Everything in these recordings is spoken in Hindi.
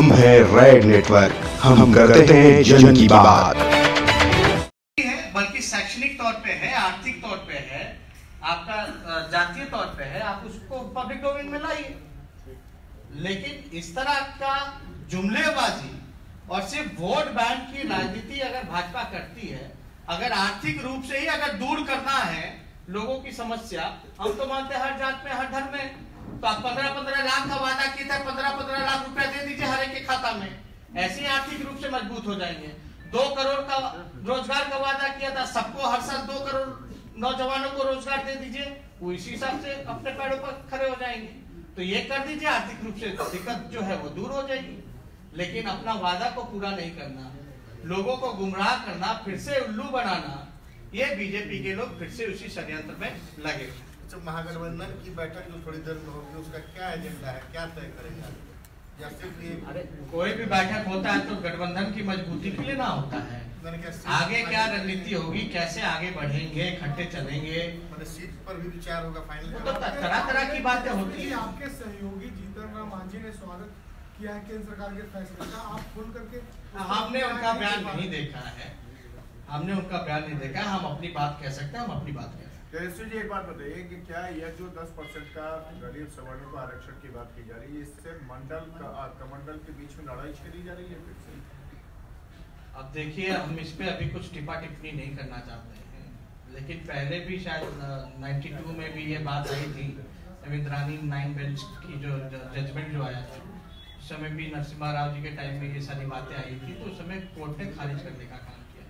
हम हैं रेड नेटवर्क, हम करते हैं जन की बात। बल्कि शैक्षणिक तौर पे है, आर्थिक तौर पे है, आपका जातीय तौर पे है, आप उसको पब्लिक डोमेन में लाइए। लेकिन इस तरह का जुमलेबाजी और सिर्फ वोट बैंक की राजनीति अगर भाजपा करती है, अगर आर्थिक रूप से ही अगर दूर करना है लोगों की समस्या, हम तो मानते हैं हर जात में, हर धर्म में, तो आप 15-15 लाख का वादा किया था, 15-15 लाख रुपया दे दीजिए हर एक के खाता में, ऐसे ही आर्थिक रूप से मजबूत हो जाएंगे। 2 करोड़ का रोजगार का वादा किया था, सबको हर साल 2 करोड़ नौजवानों को रोजगार दे दीजिए, वो इसी हिसाब से अपने पैरों पर खड़े हो जाएंगे। तो ये कर दीजिए, आर्थिक रूप से दिक्कत जो है वो दूर हो जाएगी। लेकिन अपना वादा को पूरा नहीं करना, लोगों को गुमराह करना, फिर से उल्लू बनाना, ये बीजेपी के लोग फिर से उसी षड्यंत्र में लगे। अच्छा, महागठबंधन की बैठक जो थोड़ी देर में होगी, उसका क्या एजेंडा है, क्या तय करेगा? या सिर्फ ये अरे कोई भी बैठक होता है तो गठबंधन की मजबूती के लिए ना होता है, आगे क्या रणनीति होगी, कैसे आगे बढ़ेंगे, इकट्ठे चलेंगे, सीट पर भी विचार होगा, फाइनल तो तरह की बातें होती है। आपके सहयोगी जीतन राम मांझी ने स्वागत किया है केंद्र सरकार के फैसले का, आप खुल करके हमने उनका बयान नहीं देखा है, हमने उनका बयान नहीं देखा, हम अपनी बात कह सकते हैं, हम अपनी बात कह सकते हैं। जी एक बात बताइए कि क्या यह जो 10% का गरीब सवर्णों को आरक्षण की बात की जा रही है, इससे कमंडल के बीच में लड़ाई छेड़ी जा रही है फिर से? अब देखिए, हम इस पे अभी कुछ टिप्पा टिप्पणी नहीं करना चाहते हैं, लेकिन पहले भी शायद 92 में भी ये बात आई थी, इंद्रानी 9 बेंच की जो जजमेंट जो आया था, उस समय भी नरसिम्हा राव जी के टाइम में ये सारी बातें आई थी, तो उस समय कोर्ट ने खारिज करने का काम किया।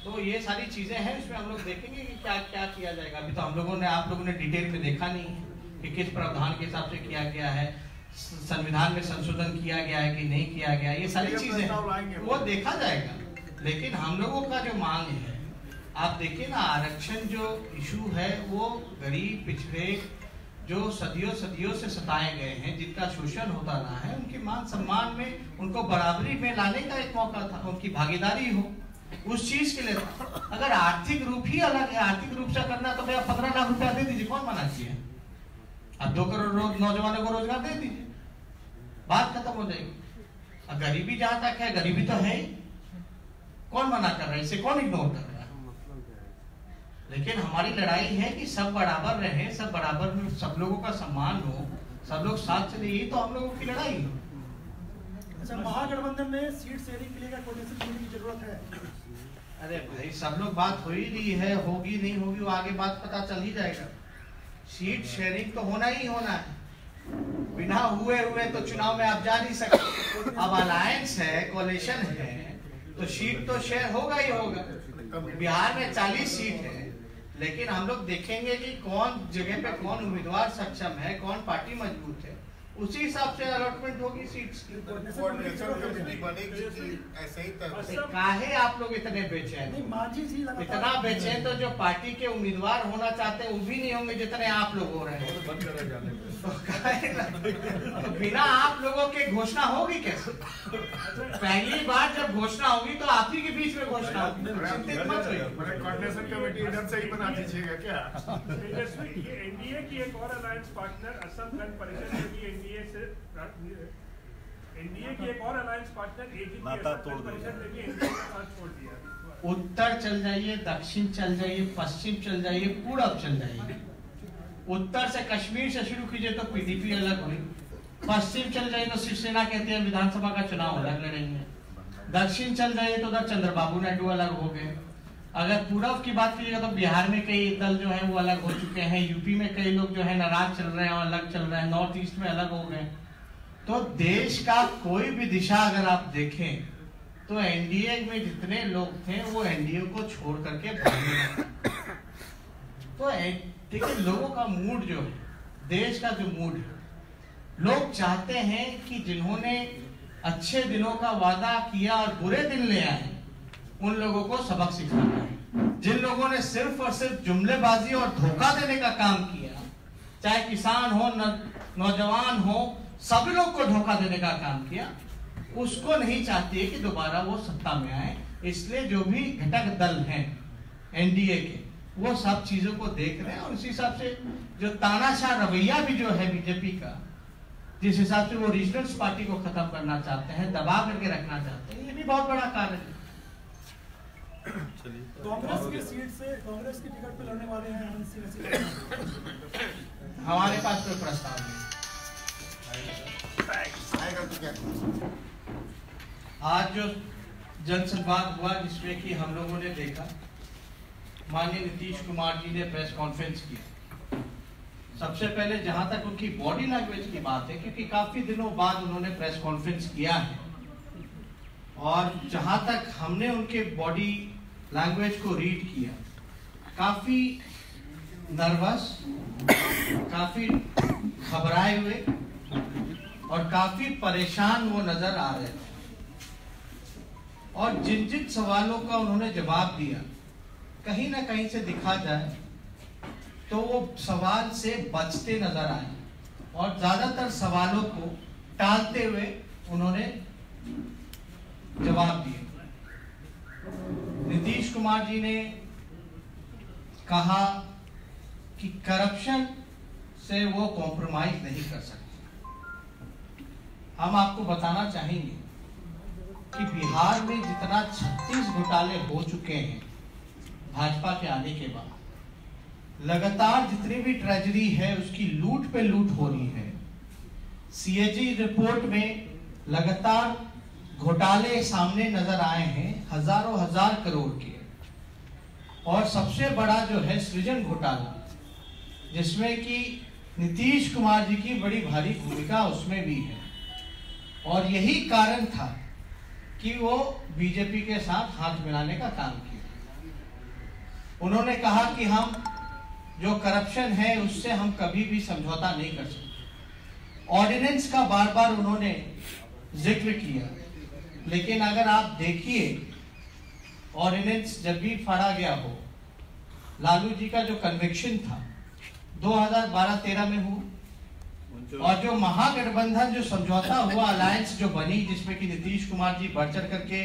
तो ये सारी चीजें हैं, इसमें हम लोग देखेंगे कि क्या क्या किया जाएगा। अभी तो आप लोगों ने डिटेल में देखा नहीं है कि किस प्रावधान के हिसाब से किया गया है, संविधान में संशोधन किया गया है कि नहीं किया गया, ये सारी चीजें वो देखा जाएगा। लेकिन हम लोगों का जो मांग है, आप देखिए ना, आरक्षण जो इशू है वो गरीब पिछड़े जो सदियों से सताए गए हैं, जिनका शोषण होता रहा है, उनके मान सम्मान में, उनको बराबरी में लाने का एक मौका था, उनकी भागीदारी हो उस चीज के लिए। अगर आर्थिक रूप ही अलग है, आर्थिक रूप से करना तो भैया 15 लाख रुपया दे दीजिए, कौन मना किया? अब 2 करोड़ नौजवानों को रोजगार दे दीजिए, बात खत्म हो जाएगी। अब गरीबी जहां तक है, गरीबी तो है ही, कौन मना कर रहा है, इसे कौन इग्नोर कर रहा है? लेकिन हमारी लड़ाई है कि सब बराबर रहे, सब बराबर में सब लोगों का सम्मान हो, सब लोग साथ चले, यही तो हम लोगों की लड़ाई है। अच्छा, महागठबंधन में सीट शेयरिंग के लिए क्या कोऑर्डिनेशन करने की जरूरत है? अरे भाई, सब लोग बात हो ही रही है, होगी नहीं होगी वो आगे बात पता चल ही जाएगा। सीट शेयरिंग तो होना ही होना है, बिना हुए तो चुनाव में आप जा नहीं सकते। अब अलायंस है, कोalition है, तो सीट तो शेयर होगा ही होगा। बिहार में 40 सीट है, लेकिन हम लोग देखेंगे कि कौन जगह पे कौन उम्मीदवार सक्षम है, कौन पार्टी मजबूत है, उसी हिसाब से अलॉटमेंट होगी सीट्स की। काहे आप लोग इतने बेचैन, इतना बेचैन तो जो पार्टी के उम्मीदवार होना चाहते हैं वो भी नहीं होंगे जितने आप लोग हो रहे हैं। तो बिना आप लोगों के घोषणा होगी कैसे? पहली बार जब घोषणा होगी तो आप ही के बीच में घोषणा होगी, चिंतित मत होइए। कोऑर्डिनेशन कमेटी इधर से ही बना दीजिएगा क्या? एनडीए की एक और अलायंस पार्टनर असम गण परिषद ने भी एनडीए की एक और अलायंस पार्टनर परिषद ने भी एनडीए का साथ छोड़ दिया। उत्तर चल जाइए, दक्षिण चल जाइए, पश्चिम चल जाइए, पूरब चल जाइए। उत्तर से कश्मीर से शुरू कीजिए तो पीडीपी अलग हुई, पश्चिम चल जाइए तो शिवसेना कहते हैं विधानसभा का चुनाव अलग लड़ेंगे, दक्षिण चल जाइए तो उधर चंद्रबाबू नायडू अलग हो गए। अगर पूरब की बात कीजिएगा तो बिहार में कई दल जो है वो अलग हो चुके हैं, यूपी में कई लोग जो है नाराज चल रहे हैं और अलग चल रहे हैं, नॉर्थ ईस्ट में अलग हो गए। तो देश का कोई भी दिशा अगर आप देखें तो एनडीए में जितने लोग थे वो एनडीए को छोड़ करके भागने लगे। तो देखिए, लोगों का मूड जो है, देश का जो मूड है, लोग चाहते हैं कि जिन्होंने अच्छे दिनों का वादा किया और बुरे दिन ले आए, उन लोगों को सबक सिखाना है। जिन लोगों ने सिर्फ और सिर्फ जुमलेबाजी और धोखा देने का काम किया, चाहे किसान हो, नौजवान हो, सभी लोग को धोखा देने का काम किया, उसको नहीं चाहती है कि दोबारा वो सत्ता में आए। इसलिए जो भी घटक दल हैं एनडीए के, वो सब चीजों को देख रहे हैं और उसी हिसाब से जो तानाशाह रवैया भी जो है बीजेपी का, जिस हिसाब से वो रीजनल्स पार्टी को खत्म करना चाहते हैं, दबा करके रखना चाहते हैं, ये भी बहुत बड़ा कारण है। कांग्रेस की सीट से कांग्रेस की टिकट पे लड़ने वाले हैं हमारे पास कोई प्रस्ताव नहीं। आज जो जनसंवाद हुआ जिसमें कि हम लोगों ने देखा, माननीय नीतीश कुमार जी ने प्रेस कॉन्फ्रेंस की। सबसे पहले जहां तक उनकी बॉडी लैंग्वेज की बात है, क्योंकि काफी दिनों बाद उन्होंने प्रेस कॉन्फ्रेंस किया है, और जहां तक हमने उनके बॉडी लैंग्वेज को रीड किया, काफी नर्वस, काफी घबराए हुए और काफी परेशान वो नजर आ रहे थे। और जिन जिन सवालों का उन्होंने जवाब दिया, कहीं ना कहीं से दिखा जाए तो वो सवाल से बचते नजर आए, और ज्यादातर सवालों को टालते हुए उन्होंने जवाब दिए। नीतीश कुमार जी ने कहा कि करप्शन से वो कॉम्प्रोमाइज नहीं कर सकते। हम आपको बताना चाहेंगे कि बिहार में जितना 36 घोटाले हो चुके हैं भाजपा के आने के बाद, लगातार जितनी भी ट्रेजरी है उसकी लूट पे लूट हो रही है। सीएजी रिपोर्ट में लगातार घोटाले सामने नजर आए हैं, हजारों हजार करोड़ के। और सबसे बड़ा जो है सृजन घोटाला, जिसमें कि नीतीश कुमार जी की बड़ी भारी भूमिका उसमें भी है। और यही कारण था कि वो बीजेपी के साथ हाथ मिलाने का काम किया। उन्होंने कहा कि हम जो करप्शन है उससे हम कभी भी समझौता नहीं कर सकते। ऑर्डिनेंस का बार बार उन्होंने जिक्र किया, लेकिन अगर आप देखिए ऑर्डिनेंस जब भी फाड़ा गया हो, लालू जी का जो कन्विक्शन था 2012-13 में हुआ, और जो महागठबंधन जो समझौता हुआ, अलायंस जो बनी, जिसमें कि नीतीश कुमार जी बढ़ चढ़ करके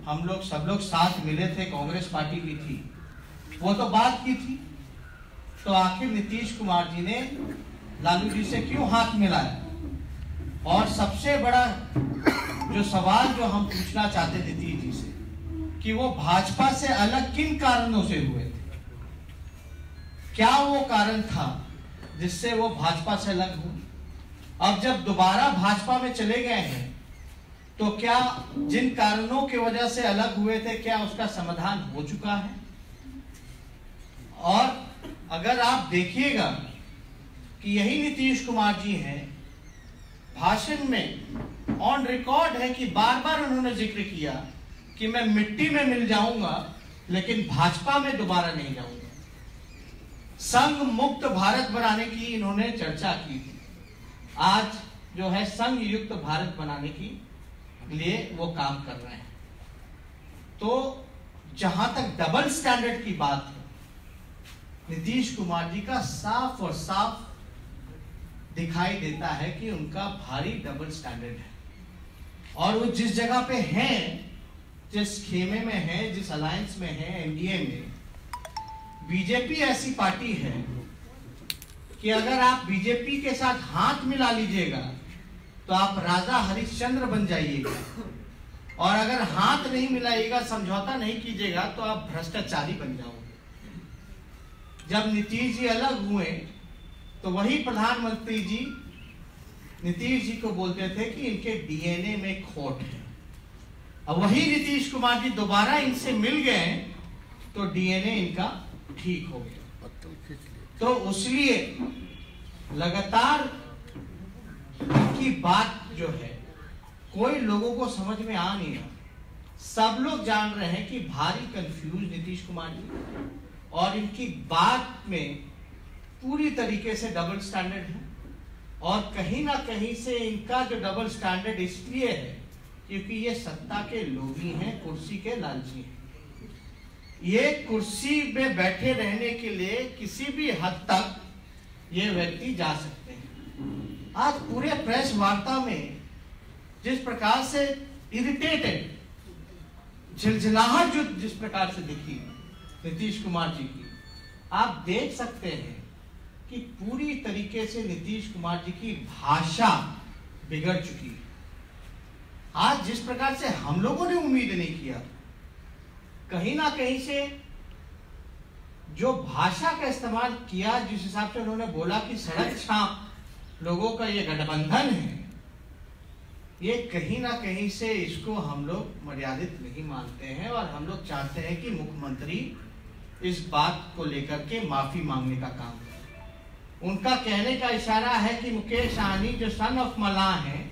हम लोग सब लोग साथ मिले थे, कांग्रेस पार्टी भी थी, वो तो बात की थी। तो आखिर नीतीश कुमार जी ने लालू जी से क्यों हाथ मिलाया? और सबसे बड़ा जो सवाल जो हम पूछना चाहते नीतीश जी से, कि वो भाजपा से अलग किन कारणों से हुए थे? क्या वो कारण था जिससे वो भाजपा से अलग हुए? अब जब दोबारा भाजपा में चले गए हैं, तो क्या जिन कारणों की वजह से अलग हुए थे, क्या उसका समाधान हो चुका है? और अगर आप देखिएगा कि यही नीतीश कुमार जी हैं, भाषण में ऑन रिकॉर्ड है कि बार बार उन्होंने जिक्र किया कि मैं मिट्टी में मिल जाऊंगा लेकिन भाजपा में दोबारा नहीं जाऊंगा। संघ मुक्त भारत बनाने की इन्होंने चर्चा की थी। आज जो है संघ युक्त भारत बनाने की लिए वो काम कर रहे हैं। तो जहां तक डबल स्टैंडर्ड की बात है, नीतीश कुमार जी का साफ और साफ दिखाई देता है कि उनका भारी डबल स्टैंडर्ड है। और वो जिस जगह पे हैं, जिस खेमे में है, जिस अलायंस में है, एनडीए में, बीजेपी ऐसी पार्टी है कि अगर आप बीजेपी के साथ हाथ मिला लीजिएगा तो आप राजा हरिश्चंद्र बन जाइएगा, और अगर हाथ नहीं मिलाइएगा, समझौता नहीं कीजिएगा, तो आप भ्रष्टाचारी बन जाओगे। जब नीतीश जी अलग हुए तो वही प्रधानमंत्री जी नीतीश जी को बोलते थे कि इनके डीएनए में खोट है। अब वही नीतीश कुमार जी दोबारा इनसे मिल गए तो डीएनए इनका ठीक हो गया। तो इसलिए लगातार की बात जो है कोई लोगों को समझ में आ नहीं रहा। सब लोग जान रहे हैं कि भारी कंफ्यूज नीतीश कुमार जी, और इनकी बात में पूरी तरीके से डबल स्टैंडर्ड है। और कहीं ना कहीं से इनका जो डबल स्टैंडर्ड इसलिए है क्योंकि ये सत्ता के लोभी हैं, कुर्सी के लालची हैं। ये कुर्सी में बैठे रहने के लिए किसी भी हद तक ये व्यक्ति जा सकते हैं। आज पूरे प्रेस वार्ता में जिस प्रकार से इरिटेटेड, झिलझिलाहट जो जिस प्रकार से दिखी नीतीश कुमार जी की, आप देख सकते हैं कि पूरी तरीके से नीतीश कुमार जी की भाषा बिगड़ चुकी है। आज जिस प्रकार से हम लोगों ने उम्मीद नहीं किया, कहीं ना कहीं से जो भाषा का इस्तेमाल किया, जिस हिसाब से उन्होंने बोला कि सड़क छाप लोगों का ये गठबंधन है, ये कहीं ना कहीं से इसको हम लोग मर्यादित नहीं मानते हैं और हम लोग चाहते हैं कि मुख्यमंत्री इस बात को लेकर के माफी मांगने का काम करें। उनका कहने का इशारा है कि मुकेश सहनी जो सन ऑफ मलाह है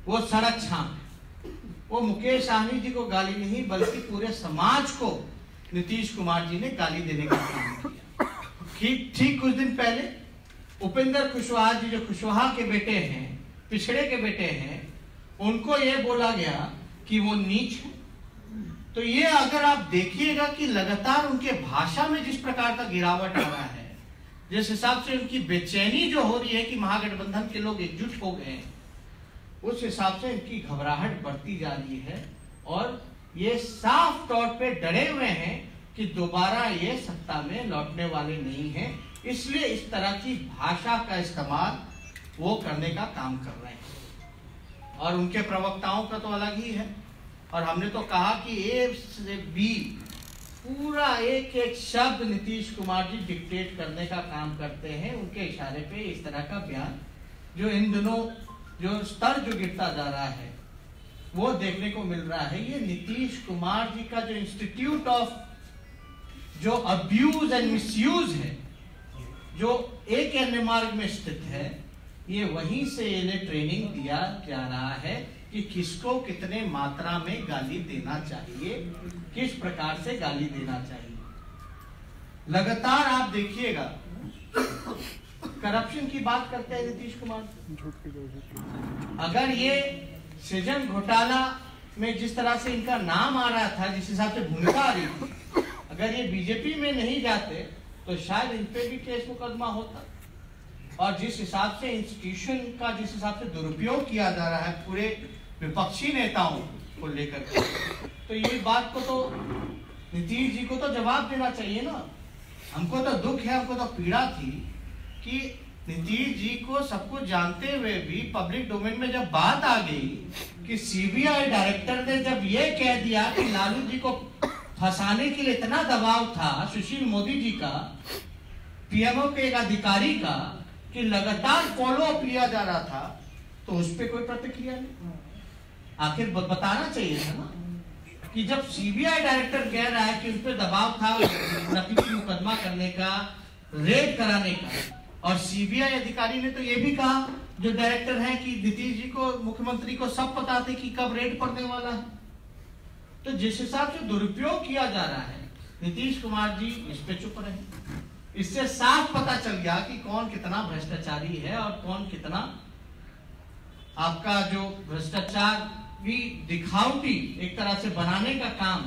वो सड़क छाप है। वो मुकेश सहनी जी को गाली नहीं बल्कि पूरे समाज को नीतीश कुमार जी ने गाली देने का काम किया। ठीक कुछ दिन पहले उपेंद्र कुशवाहा जी जो कुशवाहा के बेटे हैं, पिछड़े के बेटे हैं, उनको ये बोला गया कि वो नीच है। तो ये अगर आप देखिएगा कि लगातार उनके भाषा में जिस प्रकार का गिरावट आ रहा है, जिस हिसाब से उनकी बेचैनी जो हो रही है कि महागठबंधन के लोग एकजुट हो गए हैं, उस हिसाब से इनकी घबराहट बढ़ती जा रही है और ये साफ तौर पे डरे हुए हैं कि दोबारा ये सत्ता में लौटने वाले नहीं हैं। इसलिए इस तरह की भाषा का इस्तेमाल वो करने का काम कर रहे हैं और उनके प्रवक्ताओं का तो अलग ही है। और हमने तो कहा कि ए से बी पूरा एक एक शब्द नीतीश कुमार जी डिक्टेट करने का काम करते हैं। उनके इशारे पे इस तरह का बयान जो इन दिनों जो स्तर जो गिरता जा रहा है वो देखने को मिल रहा है। ये नीतीश कुमार जी का जो इंस्टीट्यूट ऑफ जो अब्यूज एंड मिसयूज है, जो एक अन्य मार्ग में स्थित है, ये वहीं से इन्हें ट्रेनिंग दिया जा रहा है कि किसको कितने मात्रा में गाली देना चाहिए, किस प्रकार से गाली देना चाहिए। लगातार आप देखिएगा करप्शन की बात करते हैं नीतीश कुमार। अगर ये सृजन घोटाला में जिस तरह से इनका नाम आ रहा था, जिस हिसाब से भूमिका आ रही थी, अगर ये बीजेपी में नहीं जाते तो शायद इन पे भी केस मुकदमा होता। और जिस हिसाब से इंस्टीट्यूशन का जिस हिसाब से दुरुपयोग किया जा रहा है पूरे विपक्षी नेताओं को लेकर के, तो ये बात को तो नीतीश जी को तो जवाब देना चाहिए ना। हमको तो दुख है, हमको तो पीड़ा थी कि नीतीश जी को सब कुछ जानते हुए भी पब्लिक डोमेन में जब बात आ गई कि सीबीआई डायरेक्टर ने जब ये कह दिया कि लालू जी को फंसाने के लिए इतना दबाव था सुशील मोदी जी का, पीएमओ के एक अधिकारी का, कि लगातार फॉलो अप लिया जा रहा था, तो उस पर कोई प्रतिक्रिया नहीं। आखिर बताना चाहिए था ना कि जब सीबीआई डायरेक्टर कह रहा है कि उस पर दबाव था नकली मुकदमा करने का, रेड कराने का, और सीबीआई अधिकारी ने तो ये भी कहा जो डायरेक्टर है कि नीतीश जी को, मुख्यमंत्री को सब पता थे कि कब रेड पड़ने वाला है। तो जिस हिसाब से दुरुपयोग किया जा रहा है, नीतीश कुमार जी इस पे चुप रहे। इससे साफ पता चल गया कि कौन कितना भ्रष्टाचारी है और कौन कितना आपका जो भ्रष्टाचार भी दिखावटी एक तरह से बनाने का काम,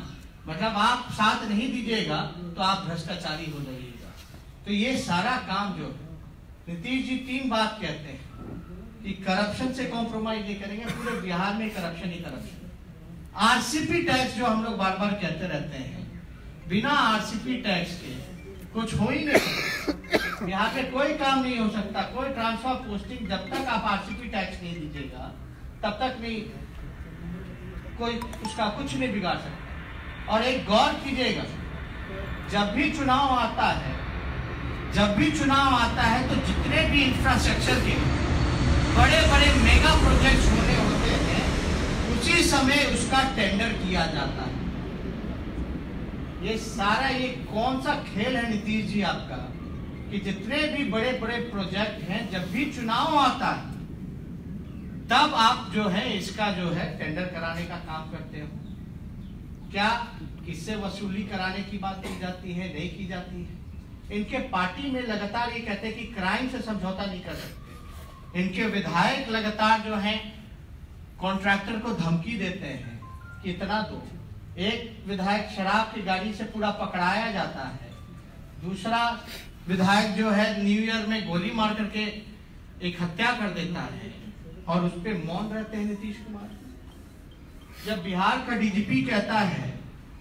मतलब आप साथ नहीं दीजिएगा तो आप भ्रष्टाचारी हो जाइएगा। तो ये सारा काम जो है, नीतीश जी 3 बात कहते हैं कि करप्शन से कॉम्प्रोमाइज नहीं करेंगे। पूरे बिहार में करप्शन ही करप्शन। आरसीपी टैक्स जो हम लोग बार बार कहते रहते हैं, बिना आरसीपी टैक्स के कुछ हो ही नहीं। बिहार में कोई काम नहीं हो सकता, कोई ट्रांसफर पोस्टिंग जब तक आप आरसीपी टैक्स नहीं दीजिएगा तब तक नहीं, कोई उसका कुछ नहीं बिगाड़ सकता। और एक गौर कीजिएगा, जब भी चुनाव आता है तो जितने भी इंफ्रास्ट्रक्चर के बड़े बड़े मेगा प्रोजेक्ट्स होने होते हैं, उसी समय उसका टेंडर किया जाता है। ये सारा ये कौन सा खेल है नीतीश जी आपका कि जितने भी बड़े बड़े प्रोजेक्ट हैं, जब भी चुनाव आता है तब आप जो है इसका जो है टेंडर कराने का काम करते हो। क्या किससे वसूली कराने की बात की जाती है? नहीं की जाती है। इनके पार्टी में लगातार ये कहते हैं कि क्राइम से समझौता नहीं कर सकते। इनके विधायक लगातार जो हैं कॉन्ट्रैक्टर को धमकी देते हैं कि इतना दो। एक विधायक शराब की गाड़ी से पूरा पकड़ाया जाता है, दूसरा विधायक जो है न्यू ईयर में गोली मार करके एक हत्या कर देता है और उस पर मौन रहते हैं नीतीश कुमार। जब बिहार का डीजीपी कहता है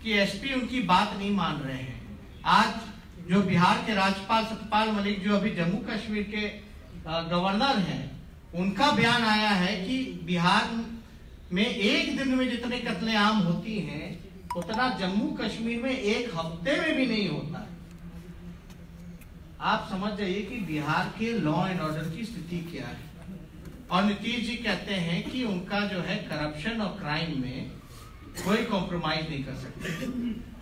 कि एसपी उनकी बात नहीं मान रहे हैं, आज जो बिहार के राज्यपाल सत्यपाल मलिक, जो अभी जम्मू कश्मीर के गवर्नर हैं, उनका बयान आया है कि बिहार में एक दिन में जितने कत्लेआम होती हैं उतना जम्मू कश्मीर में एक हफ्ते में भी नहीं होता है। आप समझ जाइए कि बिहार के लॉ एंड ऑर्डर की स्थिति क्या है। और नीतीश जी कहते हैं कि उनका जो है करप्शन और क्राइम में कोई कॉम्प्रोमाइज नहीं कर सकते।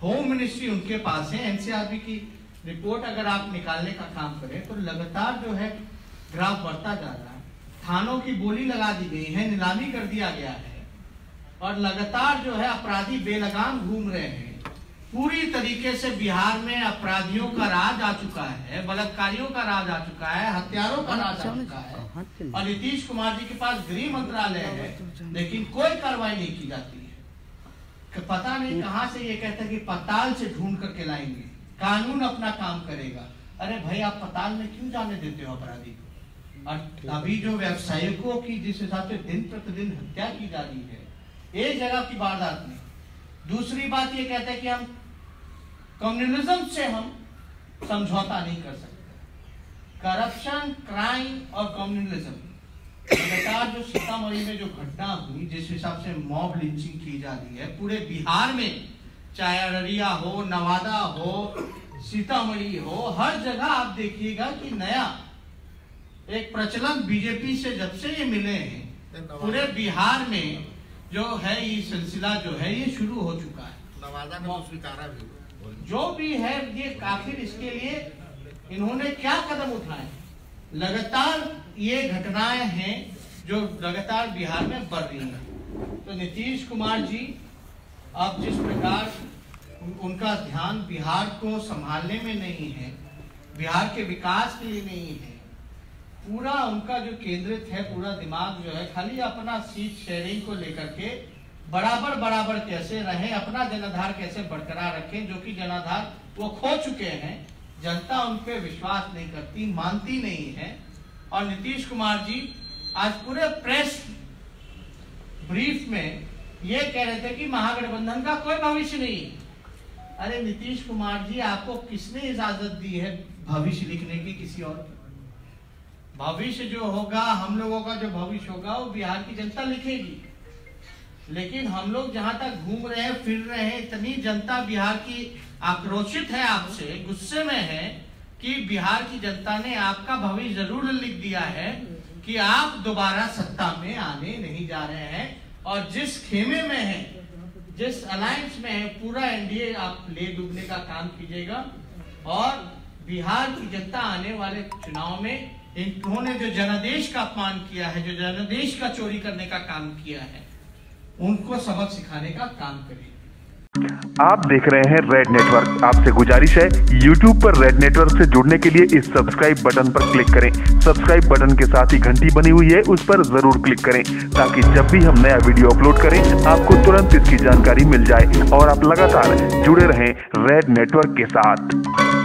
होम मिनिस्ट्री उनके पास है। एनसीआरबी की रिपोर्ट अगर आप निकालने का काम करें तो लगातार जो है ग्राफ बढ़ता जा रहा है। थानों की बोली लगा दी गई है, नीलामी कर दिया गया है और लगातार जो है अपराधी बेलगाम घूम रहे हैं। पूरी तरीके से बिहार में अपराधियों का राज आ चुका है, बलात्कारियों का राज आ चुका है, हत्यारों का राज आ चुका है। और नीतीश कुमार जी के पास गृह मंत्रालय है, लेकिन कोई कार्रवाई नहीं की जाती है। कि पता नहीं कहां से ये कहते हैं कि पताल से ढूंढ करके लाएंगे, कानून अपना काम करेगा। अरे भाई, आप पताल में क्यों जाने देते हो अपराधी को? और अभी जो व्यवसायिकों की जिस हिसाब से दिन प्रतिदिन हत्या की जा रही है, एक जगह की वारदात नहीं। दूसरी बात ये कहते हैं कि हम कम्युनिज्म से हम समझौता नहीं कर सकते। करप्शन, क्राइम और कम्युनिज्म लगातार जो सीतामढ़ी में जो घटना हुई, जिस हिसाब से मॉब लिंचिंग की जा रही है पूरे बिहार में, चाहे अररिया हो, नवादा हो, सीतामढ़ी हो, हर जगह आप देखिएगा कि नया एक प्रचलन बीजेपी से जब से ये मिले हैं, पूरे बिहार में जो है ये सिलसिला जो है ये शुरू हो चुका है। नवादा में स्वीकारा भी जो भी है ये काफिर, इसके लिए इन्होंने क्या कदम उठाए? लगातार ये घटनाएं हैं जो लगातार बिहार में बढ़ रही हैं। तो नीतीश कुमार जी अब जिस प्रकार उनका ध्यान बिहार को संभालने में नहीं है, बिहार के विकास के लिए नहीं है, पूरा उनका जो केंद्रित है पूरा दिमाग जो है खाली अपना सीट शेयरिंग को लेकर के बराबर कैसे रहे, अपना जनाधार कैसे बरकरार रखें, जो कि जनाधार वो खो चुके हैं। जनता उन पे विश्वास नहीं करती, मानती नहीं है। और नीतीश कुमार जी आज पूरे प्रेस ब्रीफ में ये कह रहे थे कि महागठबंधन का कोई भविष्य नहीं। अरे नीतीश कुमार जी, आपको किसने इजाजत दी है भविष्य लिखने की? किसी और भविष्य जो होगा, हम लोगों का जो भविष्य होगा वो बिहार की जनता लिखेगी। लेकिन हम लोग जहां तक घूम रहे हैं, फिर रहे हैं, इतनी जनता बिहार की आक्रोशित है, आपसे गुस्से में है कि बिहार की जनता ने आपका भविष्य जरूर लिख दिया है कि आप दोबारा सत्ता में आने नहीं जा रहे हैं। और जिस खेमे में है, जिस अलायंस में है, पूरा एनडीए आप ले डूबने का काम कीजिएगा। और बिहार की जनता आने वाले चुनाव में इन्होंने जो जनादेश का अपमान किया है, जो जनादेश का चोरी करने का काम किया है, उनको सबक सिखाने का काम करें। आप देख रहे हैं रेड नेटवर्क। आपसे गुजारिश है, YouTube पर रेड नेटवर्क से जुड़ने के लिए इस सब्सक्राइब बटन पर क्लिक करें। सब्सक्राइब बटन के साथ ही घंटी बनी हुई है, उस पर जरूर क्लिक करें ताकि जब भी हम नया वीडियो अपलोड करें आपको तुरंत इसकी जानकारी मिल जाए और आप लगातार जुड़े रहें रेड नेटवर्क के साथ।